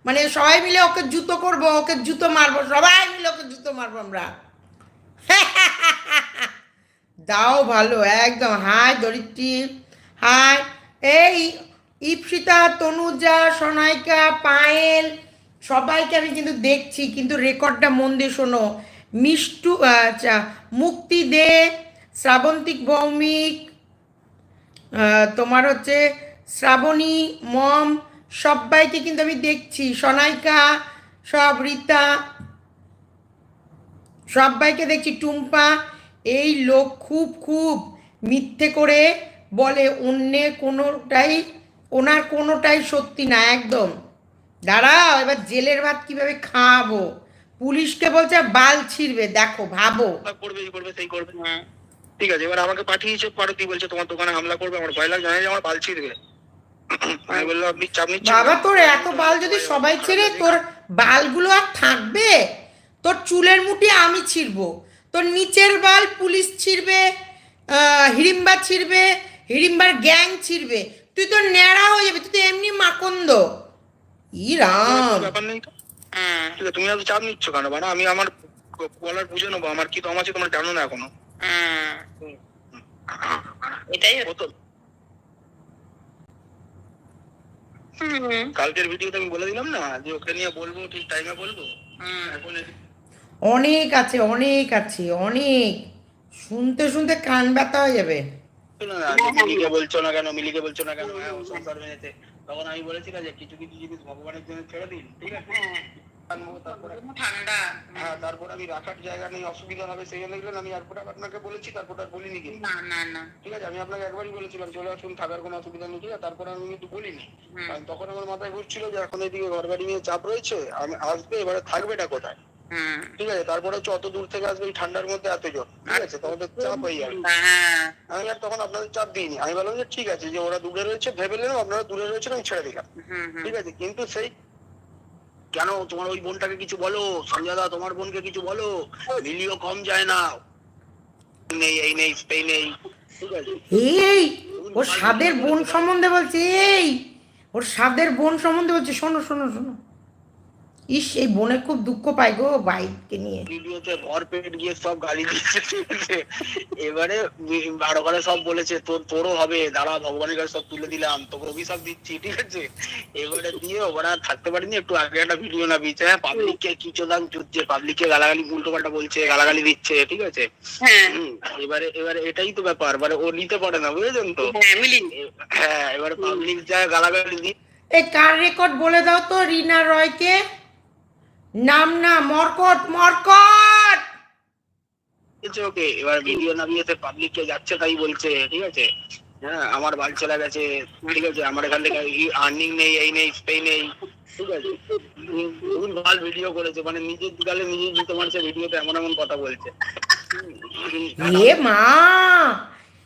মানে সবাই মিলে ওকে জুতো করবো, ওকে জুতো মারবো, সবাই মিলে ওকে জুতো মারবো আমরা। দাও ভালো একদম। হাই ধরিত্রী, হাই। এই ইপসিতা, তনুজা, সোনাইকা, পায়েল, সবাইকে আমি কিন্তু দেখছি, কিন্তু রেকর্ডটা মন দিয়ে শোনো। মিষ্টু, আচ্ছা, মুক্তি দে, শ্রাবন্তিক ভৌমিক, তোমার হচ্ছে শ্রাবণী মম, সবাইকে কিন্তু আমি দেখছি, সোনাইকা, সব রীতা, সবাইকে দেখছি, টুম্পা। এই লোক খুব খুব মিথ্যে করে বলে, ওনার কোনোটাই সত্যি না একদম। দাঁড়াও, এবার জেলের ভাত কিভাবে খাওয়াবো। পুলিশকে বলছে বাল ছিঁড়বে, দেখো ভাবো।
করবে এই করবে সেই করবে, ঠিক আছে? এবার আমাকে পাঠিয়েছে পারতি, বলছে তোমার দোকানে হামলা করবে, আমার ভয় লাগে, জানে যে আমার বাল ছিঁড়বে। আমি বললাম আপনি চাপ নিচ্ছেন
বাবা, তোর এত বাল যদি সবাই ছেড়ে, তোর বালগুলো আর থাকবে? তোর চুলের মুঠি আমি ছিঁড়বো, তোর নিচের বাল পুলিশ ছিঁড়বে, হিড়িম্বা ছিঁড়বে, হিড়িম্বার গ্যাং ছিঁড়বে, তুই তো ন্যাড়া হয়ে যাবে, তুই তো এমনি মাকন্দ। ই রাম,
ব্যাপার নেই তো, ঠিক আছে? তুমি এত চাপ নিচ্ছ কেন? মানে আমি আমার কলার বুঝে নেবো, আমার কি দম আছে তোমরা জানো না এখনো।
এটাই
হতো। কালকের ভিডিওতে আমি বলে দিলাম না যে ওকে নিয়ে বলবো, ঠিক টাইমে বলবো। এখন
অনেক আছে, অনেক আছে, অনেক। শুনতে শুনতে কান ব্যথা হয়ে যাবে।
মিলিকে বলছো না কেন, মিলিকে বলছো না কেন? হ্যাঁ, ও সংসার ভেঙেছে। তখন আমি বলেছিলাম যে কিছু কিছু জিনিস ভগবানের জন্য ছেড়ে দিন, ঠিক আছে?
ঠান্ডা।
হ্যাঁ, তারপর আমি রাখার জায়গা নেই, অসুবিধা হবে, সেই জন্য আমি এরপর আপনাকে বলেছি, তারপর আর বলিনি কিন্তু।
না না না,
ঠিক আছে? আমি আপনাকে একবারই বলেছিলাম চলে আসুন, থাকার কোনো অসুবিধা নেই, ঠিক আছে? তারপরে আমি কিন্তু বলিনি, কারণ তখন আমার মাথায় ঘুরছিল যে এখন এদিকে ঘর বাড়ি নিয়ে চাপ রয়েছে, আমি আসবে, এবারে থাকবেটা কোথায়, ঠিক আছে? তারপরে হচ্ছে অত দূর থেকে আসবে এই ঠান্ডার মধ্যে এত জন, ঠিক আছে? তখন তো চাপ হয়ে যাবে। আমি আর তখন আপনাদের চাপ দিইনি, আমি বললাম যে ঠিক আছে, যে ওরা দূরে রয়েছে ভেবে নিলাম, আপনারা দূরে রয়েছেন, আমি ছেড়ে দিলাম, ঠিক আছে? কিন্তু সেই কেন তোমার ওই বোনটাকে কিছু বলো, সঞ্জয় দা তোমার বোনকে কিছু বলো, মিলিও কম যায় না, নেই এই নেই সেই নেই, ঠিক আছে?
এই ওর সাদের বোন সম্বন্ধে বলছে, এই ওর সাদের বোন সম্বন্ধে বলছে, শোনো শোনো শোনো, ইস, এই বোনের খুব দুঃখ পাই গো বাইককে নিয়ে।
ভিডিওতে ভরপেট গিয়ে সব গালি দিচ্ছে, ঠিক আছে। এবারে বারো করে সব বলেছে তোরও হবে, দাঁড়া ভগবানের কাছে সব তুলে দিলাম, তোকে অভিশাপ দিচ্ছি, ঠিক আছে। এবারে দিয়ে ওরা থাকতে পারিনি, একটু আগে একটা ভিডিও না দিয়েছে, হ্যাঁ পাবলিককে কিচোদান চুচ্ছে, পাবলিককে গালাগালি উল্টো পাল্টা বলছে, গালাগালি দিচ্ছে, ঠিক আছে। এবারে এবারে এটাই তো ব্যাপার, মানে ও নিতে পারে না, বুঝেছেন তো। হ্যাঁ, এবারে পাবলিক যায় গালাগালি দিয়ে।
এই কার রেকর্ড বলে দাও তো, রিনা রয়কে নাম না, মরকট মরকট।
ওকে, এবার ভিডিও নামিয়েছে, পাবলিককে যাচ্ছে তাই বলছে, ঠিক আছে। হ্যাঁ, আমার বাল চলে গেছে, ঠিক আছে, আমার এখান থেকে আর্নিং নেই, এই নেই সেই নেই, ঠিক আছে। ভুল ভাল ভিডিও করেছে, মানে নিজের গালে নিজেই জুতো মারছে ভিডিওতে, এমন এমন কথা বলছে।
এ মা,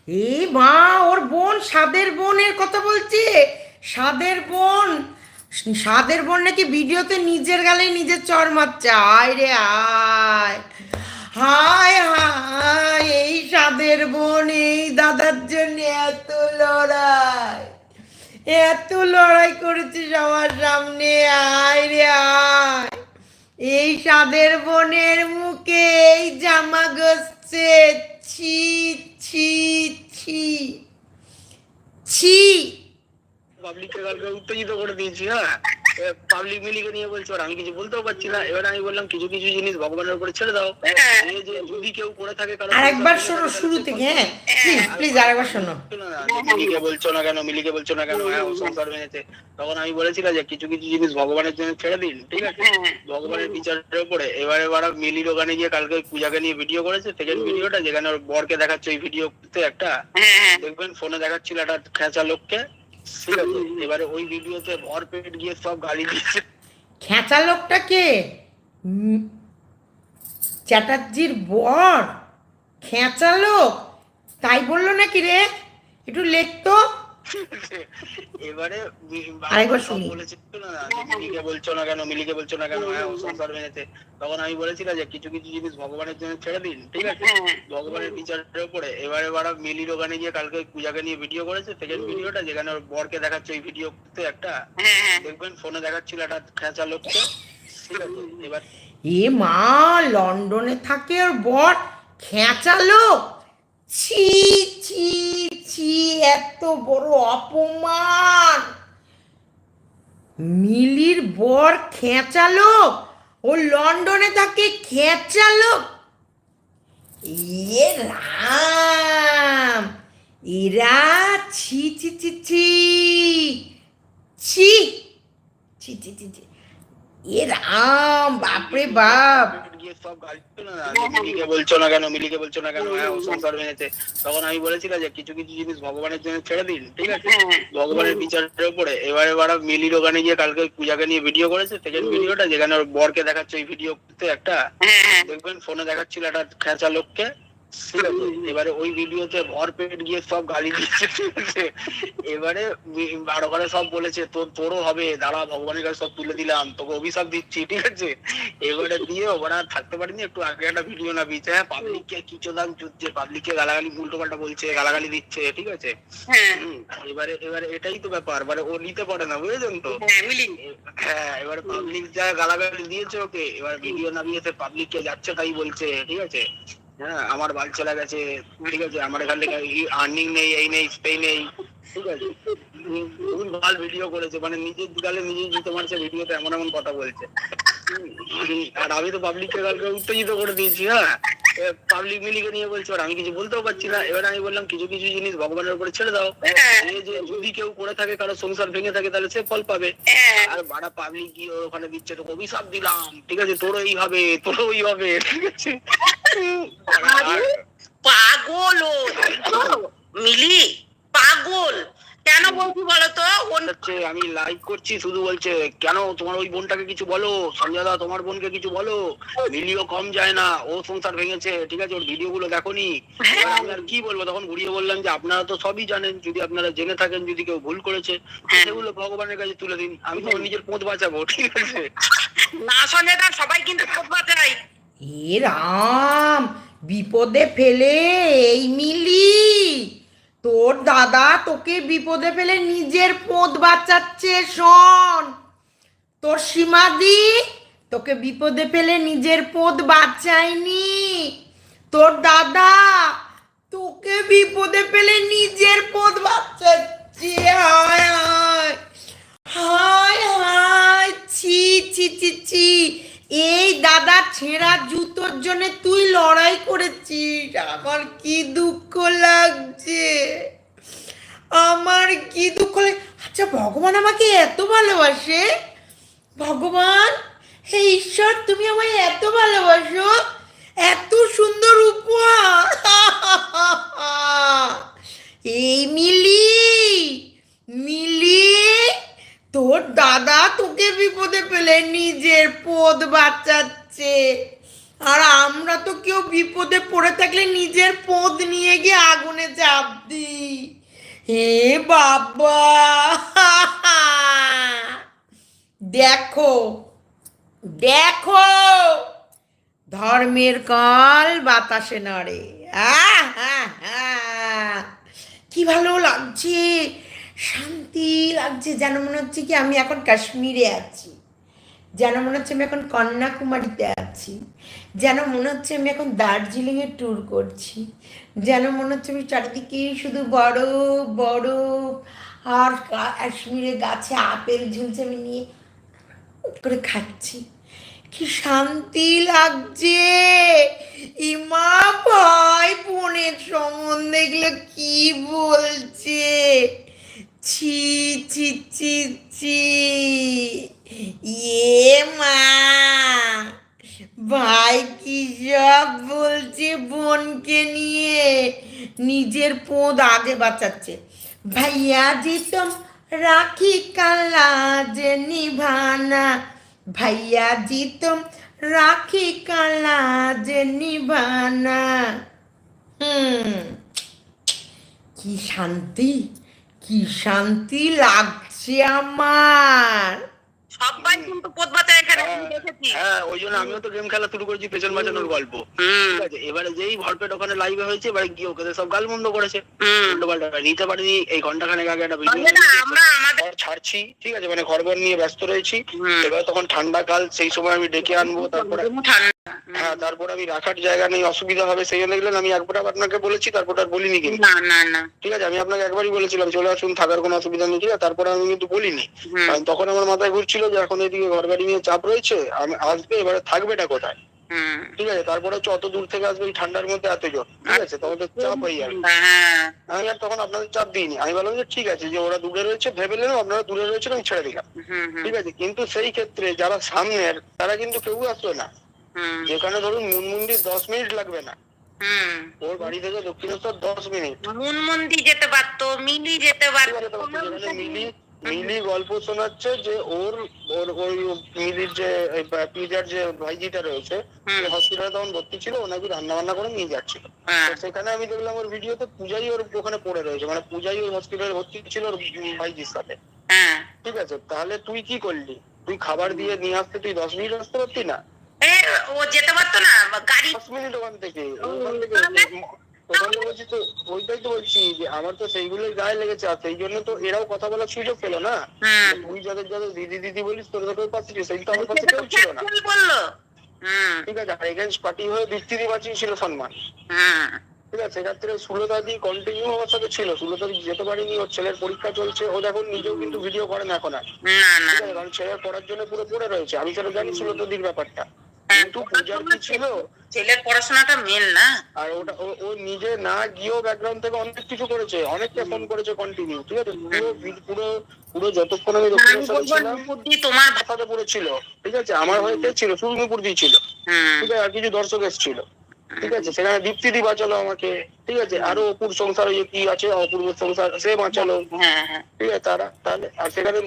এ মা, ওর বোন সাদের বোনের কথা বলছে। সাদের বোন, সাদের বোন নাকি ভিডিওতে নিজের গালে নিজের চর মারছে। আয় রে আয়, হায় হায়, এই সাদের বোন এই দাদার জন্য এত লড়াই, এত লড়াই করেছে সবার সামনে। আয় রে আয়, এই সাদের বোনের মুখে এই জামা গসছে, ছি ছি ছি ছি।
পাবলিককে কালকে উত্তেজিত করে দিয়েছি। হ্যাঁ, পাবলিক মিলিকে নিয়ে বলছে, আর আমি কিছু বলতেও পারছি না। এবার আমি বললাম কিছু কিছু জিনিস ভগবানের উপরে ছেড়ে দাও, এই যে যদি কেউ করে থাকে কারো।
আরেকবার শোনো শুরু থেকে, হ্যাঁ প্লিজ প্লিজ আরেকবার শোনো।
মিলিকে বলছো না কেন, মিলিকে বলছো না কেন, হ্যাঁ ও সংসার ভেঙেছে। তখন আমি বলেছিলাম যে কিছু কিছু জিনিস ভগবানের জন্য ছেড়ে দিন, ঠিক আছে, ভগবানের বিচারের উপরে। এবারে ওরা মিলির ওখানে গিয়ে কালকে পূজাকে নিয়ে ভিডিও করেছে, সেকেন্ড ভিডিওটা যেখানে ওর বরকে দেখাচ্ছে, ওই ভিডিওতে একটা দেখবেন ফোনে দেখাচ্ছিল একটা খেঁচা লোককে, ঠিক আছে। এবারে ওই ভিডিওতে ভরপেট গিয়ে সব গালি দিচ্ছে।
খেঁচা লোকটা কে? চ্যাটার্জির বর খেঁচা লোক, তাই বললো নাকি রে? একটু লেখতো।
এবারে
আরেকবার শুনি।
মিলিকে বলছো না কেন, মিলিকে বলছো না কেন, হ্যাঁ ও সংসার ভেঙেছে। তখন আমি বলেছিলাম যে কিছু কিছু জিনিস ভগবানের জন্য ছেড়ে দিন, ঠিক আছে, ভগবানের বিচারের উপরে। এবারে ওরা মিলির ওখানে গিয়ে কালকে পূজাকে নিয়ে ভিডিও করেছে, সেকেন্ড ভিডিওটা যেখানে ওর বরকে দেখাচ্ছে, ওই ভিডিওতে একটা দেখবেন ফোনে দেখাচ্ছিল একটা খেঁচা লোককে, ঠিক আছে। এবার
এ মা, লন্ডনে থাকে ওর বর খেঁচা লোক, ছি ছি ছি, এত বড় অপমান। মিলির বর খেঁচা লোক, ও লন্ডনে থাকে খেঁচা লোক। এ রাম, এরা ছি ছি ছি ছি ছি ছি ছি ছি ছি, এ রাম, বাপরে বাপ।
সব গালি মিলিকে বলছো না কেন, মিলিকে বলছো না কেন, হ্যাঁ ও সংসার ভেঙেছে। তখন আমি বলেছিলাম যে কিছু কিছু জিনিস ভগবানের জন্য ছেড়ে দিন, ঠিক আছে, ভগবানের বিচারের উপরে। এবারে ওরা মিলির ওখানে গিয়ে কালকে পূজাকে নিয়ে ভিডিও করেছে, সেকেন্ড ভিডিওটা যেখানে ওর বরকে দেখাচ্ছে, ওই ভিডিওতে একটা দেখবেন ফোনে দেখাচ্ছিল একটা খেঁচা লোককে, ঠিক আছে। এবারে ওই ভিডিওতে ভরপেট গিয়ে সব গালি দিচ্ছে, ঠিক আছে। এবারে বারো করে সব বলেছে তোরও হবে, দাঁড়া ভগবানের কাছে সব তুলে দিলাম, তোকে অভিশাপ দিচ্ছি, ঠিক আছে। এবারে দিয়ে ওরা থাকতে পারিনি, একটু আগে একটা ভিডিও না দিয়েছে, হ্যাঁ পাবলিককে কিচোদান চুচ্ছে, পাবলিককে গালাগালি উল্টো পাল্টা বলছে, গালাগালি দিচ্ছে, ঠিক আছে। এবারে এবারে এটাই তো ব্যাপার, মানে ও নিতে পারে না, বুঝেছেন তো। হ্যাঁ, এবার পাবলিক যা গালাগালি দিয়েছে ওকে, এবার ভিডিও নামিয়েছে, পাবলিককে যাচ্ছে তাই বলছে, ঠিক আছে। হ্যাঁ, আমার বাল চলে গেছে, ঠিক আছে, আমার এখান থেকে আর্নিং নেই, এই নেই সেই নেই, ঠিক আছে। ভুল ভাল ভিডিও করেছে, মানে নিজের গালে নিজেই জুতো মারছে ভিডিওতে, এমন এমন কথা বলছে। আর আমি তো পাবলিককে কালকে উত্তেজিত করে দিয়েছি। হ্যাঁ, পাবলিক মিলিকে নিয়ে বলছে, আর আমি কিছু বলতেও পারছি না। এবার আমি বললাম কিছু কিছু জিনিস ভগবানের উপরে ছেড়ে দাও, এই যে যদি কেউ করে থাকে কারো সংসার ভেঙে থাকে তাহলে সে ফল পাবে। আর বাড়া পাবলিক গিয়ে ওখানে দিচ্ছে, তোকে অভিশাপ দিলাম, ঠিক আছে, তোরও এই হবে, তোরও ওই হবে, ঠিক আছে।
পাগল ও মিলি, পাগল কেন বলছি বলতো?
আমি লাইভ করছি, শুধু বলছে কেন তোমার ওই বোনটাকে কিছু বলো, সঞ্জয় দা তোমার বোনকে কিছু বলো, মিলিও কম যায় না, ও সংসার ভেঙেছে, ঠিক আছে, ওর ভিডিও গুলো দেখোনি। আমি আর কি বলবো, তখন ঘুরিয়ে বললাম যে আপনারা তো সবই জানেন, যদি আপনারা জেনে থাকেন যদি কেউ ভুল করেছে সেগুলো ভগবানের কাছে তুলে দিন, আমি তো নিজের পোঁত বাঁচাবো, ঠিক আছে।
না সঞ্জয় দা, সবাই কিন্তু পোঁত বাঁচাই।
এ রাম, বিপদে ফেলে এই মিলি, তোর দাদা তোকে বিপদে ফেলে নিজের পোঁত বাঁচাচ্ছে। শোন, তোর সীমাদি তোকে বিপদে পেলে নিজের পদ বাঁচায়নি তোর দাদা, তোকে বিপদে পেলে নিজের পদ বাঁচাচ্ছে। হায় হায় হায় হায়, ছি ছি ছি ছি, এই দাদা ছেঁড়া জুতোর জন্য তুই লড়াই করেছিস, আমার কি দুঃখ লাগছে, আমার কি দুঃখ আচ্ছা ভগবান আমাকে এত ভালোবাসে, ভগবান হে ঈশ্বর তুমি আমায় এত ভালোবাসো, এত সুন্দর উপহার। এই মিলি, মিলি, তোর দাদা তোকে বিপদে ফেলে নিজের পদ বাঁচাচ্ছে, আর আমরা তো কেউ বিপদে পড়ে থাকলে নিজের পদ নিয়ে গিয়ে আগুনে চাপ দিই। হে বাবা, দেখো দেখো, ধর্মের কল বাতাসে নড়ে। কি ভালো লাগছে, শান্তি লাগছে, যেন মনে হচ্ছে কি আমি এখন কাশ্মীরে আছি, যেন মনে হচ্ছে আমি এখন কন্যাকুমারীতে আছি, যেন মনে হচ্ছে আমি এখন দার্জিলিংয়ে ট্যুর করছি, যেন মনে হচ্ছে আমি চারিদিকে শুধু বরফ বরফ, আর কাশ্মীরে গাছে আপেল ঝুলছে আমি নিয়ে করে খাচ্ছি, কি শান্তি লাগছে। ইমা ভাই বোনের সম্বন্ধে এগুলো কি বলছে, ছি ছি ছি ছি, ইয়ে মা, ভাই কি সব বলছে বোনকে নিয়ে, নিজের পোদ আগে বাঁচাচ্ছে। ভাইয়া জি তুম রাখি কালা যে নিভানা, भैया जी तुम राखी का लाज निभाना। কি শান্তি, কি শান্তি লাগছে আমার।
সবাই কিন্তু পদ বাঁচায় এখানে আমি দেখেছি।
হ্যাঁ, ওই জন্য আমিও তো গেম খেলা শুরু করেছি, পেছন বাঁচানোর গল্প। ঠিক আছে, এবারে যেই ভরপেট ওখানে লাইভে হয়েছে, এবারে গিয়ে ওকে সব গাল বন্ধ করেছে, উল্টোপাল্টা নিতে পারিনি। এই ঘন্টাখানেক আগে একটা ভিডিও
আমরা আমাদের
ছাড়ছি, ঠিক আছে, মানে ঘরবর নিয়ে ব্যস্ত রয়েছি। এবার তখন ঠান্ডা কাল, সেই সময় আমি ডেকে আনবো, তারপরে হ্যাঁ, তারপর আমি রাখার জায়গা নেই, অসুবিধা হবে, সেই জন্য দেখলেন আমি একবার আপনাকে বলেছি, তারপর আর বলিনি কিন্তু।
না না না,
ঠিক আছে, আমি আপনাকে একবারই বলেছিলাম চলে আসুন, থাকার কোনো অসুবিধা নেই, ঠিক আছে, তারপরে আমি কিন্তু বলিনি, কারণ তখন আমার মাথায় ঘুরছিল যে এখন এদিকে ঘর বাড়ি নিয়ে চাপ রয়েছে, আমি আসবে, এবারে থাকবেটা কোথায়। ঠিক আছে, তারপরে হচ্ছে অত দূর থেকে আসবে এই ঠান্ডার মধ্যে এতজন, ঠিক আছে, তখন তো চাপ হয়ে যাবে। আমি আর তখন আপনাদের চাপ দিইনি, আমি বললাম যে ঠিক আছে, যে ওরা দূরে রয়েছে ভেবে নেন, আপনারা দূরে রয়েছেন, আমি ছেড়ে দিলাম, ঠিক আছে। কিন্তু সেই ক্ষেত্রে যারা সামনের, তারা কিন্তু কেউ আসলো না, যেখানে ধরুন মুনমুন্দির 10 মিনিট লাগবে না, ওর বাড়ি থেকে দক্ষিণেশ্বর 10 মিনিট,
মুনমুন্দি যেতে পারতো, মিলি যেতে পারতো,
মিলি গল্প শোনাচ্ছে যে ওর ওই মিলির যে পিজার যে ভাইজিটা রয়েছে, হসপিটালে তখন ভর্তি ছিল, ও নাকি রান্না বান্না করে নিয়ে যাচ্ছিল, সেখানে আমি দেখলাম ওর ভিডিওতে পূজাই ওর ওখানে পড়ে রয়েছে, মানে পূজাই ওই হসপিটালে ভর্তি ছিল ওর ভাইজির সাথে। ঠিক আছে, তাহলে তুই কি করলি, তুই খাবার দিয়ে নিয়ে আসতে তুই 10 মিনিট আসতে পারতি না?
ও যেতে পারতো না, গাড়ি
10 মিনিট ওখান থেকে বলছি তো, ওইটাই তো বলছি যে আমার তো সেইগুলোই গায়ে লেগেছে, আর সেই জন্য তো এরাও কথা বলার সুযোগ পেলো না। তুই যাদের যাদের দিদি দিদি বলিস, তোদের কেউ পাচ্ছিস, সেই তো আমার কাছে কেউ ছিল না, ঠিক আছে, আর এগেন্স্ট পার্টি হয়ে বৃত্তিদি বাঁচিয়েছিল সম্মান, ঠিক আছে। সেক্ষেত্রে সুলতাদি কন্টিনিউ আমার সাথে ছিল, সুলতাদি যেতে পারিনি, ওর ছেলের পরীক্ষা চলছে, ও দেখুন নিজেও কিন্তু ভিডিও করে না এখন আর, ঠিক আছে, কারণ ছেলের পড়ার জন্য পুরো পড়ে রয়েছে, আমি সেটা জানি সুলতাদির ব্যাপারটা, কিন্তু পূজার কি ছিল,
ছেলের পড়াশোনাটা মেন না,
আর ওটা ও নিজে না গিয়েও ব্যাকগ্রাউন্ড থেকে অনেক কিছু করেছে, অনেককে ফোন করেছে কন্টিনিউ, ঠিক আছে, পুরো পুরো যতক্ষণ আমি দক্ষিণেশ্বরে ছিলাম
তোমার
সাথে পড়েছিল, ঠিক আছে, আমার হয়ে ছিল সুরমিপুর দিয়েছিল, ঠিক আছে, আর কিছু দর্শক এসেছিল, ঠিক আছে, সেখানে দীপ্তিদি বাঁচালো আমাকে, ঠিক আছে, আরো অপুর সংসার কি আছে, অপূর্ব সংসার, সে বাঁচালো, ঠিক আছে, তারা তাহলে, আর সেখানে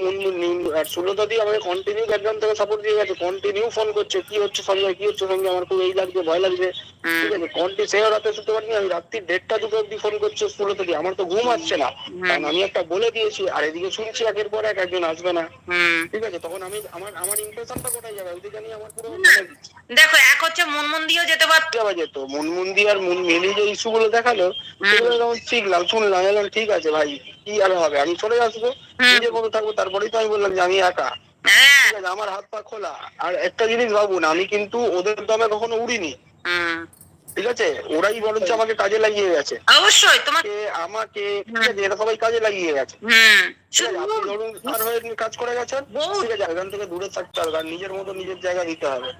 আর সুলতাদি আমাকে কন্টিনিউ ব্যাকগ্রাউন্ড থেকে সাপোর্ট দিয়ে গেছে, কন্টিনিউ ফোন করছে, কি হচ্ছে সঞ্জয়, কি হচ্ছে সঙ্গে, আমার খুব এই লাগছে, ভয় লাগছে, ঠিক আছে, সেও রাতে শুতে পারিনি, আমি রাত্রি 1:30 2 অব্দি ফোন করছে সুলতাদি, আমার তো ঘুম আসছে না, কারণ আমি একটা বলে দিয়েছি, আর এদিকে শুনছি একের পর এক একজন আসবে না, ঠিক আছে, তখন আমি আমার ইমপ্রেশনটা কোথায় যাবে, ওইদিকে নিয়ে আমার পুরো
দেখো, এক হচ্ছে মুনমুন্দিও যেতে পারতো,
যেত মুনমুন্দি আর মিলি যে ইস্যু গুলো দেখালো, সেগুলো যখন শিখলাম, শুনলাম, এলাম, ঠিক আছে ভাই, কি আর হবে, আমি চলে আসবো, নিজে কবে থাকবো, তারপরেই তো আমি বললাম যে আমি একা, ঠিক আছে, আছে, আমার হাত পা খোলা। আর একটা জিনিস ভাবুন, আমি কিন্তু ওদের দমে কখনো উড়িনি, ঠিক আছে? ওরাই বরঞ্চ আমাকে কাজে লাগিয়ে গেছে।
অবশ্যই তোমাকে
আমাকে ঠিক আছে, এরা সবাই কাজে লাগিয়ে গেছে। ঠিক আছে, আপনি ধরুন আর হয়ে কাজ করে গেছেন, ঠিক আছে, এখান থেকে দূরে থাকতে হবে, আর নিজের মতো নিজের জায়গা দিতে হবে।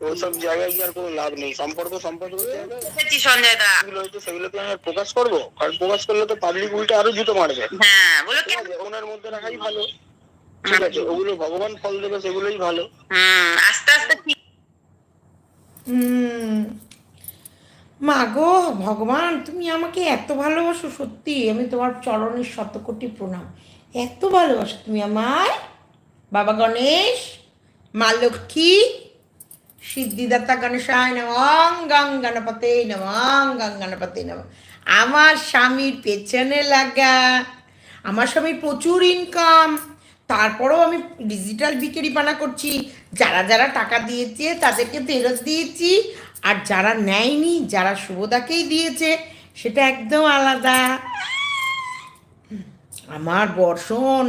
ওইসব জায়গায় গিয়ে আর কোনো লাভ নেই। সম্পর্ক
সঞ্জয় দা
সেগুলোকে আমি আর প্রকাশ করবো, কারণ প্রকাশ করলে তো পাবলিক উল্টে আরো জুতো মারবে।
হ্যাঁ বলো
ঠিক আছে, ওনার মধ্যে রাখাই ভালো, ঠিক আছে? ওগুলো ভগবান ফল দেবে, সেগুলোই ভালো।
আস্তে আস্তে ঠিক।
মা গো ভগবান, তুমি আমাকে এত ভালোবাসো, সত্যি আমি তোমার চরণের শতকোটি প্রণাম। এত ভালোবাসো তুমি আমায়। বাবা গণেশ, মা লক্ষ্মী, সিদ্ধিদাতা গণেশায় নমঃ, গং গণপতে নমঃ, গং গণপতে নমঃ। আমার স্বামীর পেছনে লাগা, আমার স্বামীর প্রচুর ইনকাম, তারপরেও আমি ডিজিটাল বিক্রিপানা করছি। যারা যারা টাকা দিয়েছে তাদেরকে ফেরত দিয়েছি, আর যারা নেয়নি, যারা শুভদাকেই দিয়েছে, সেটা একদম আলাদা। আমার বর্ষণ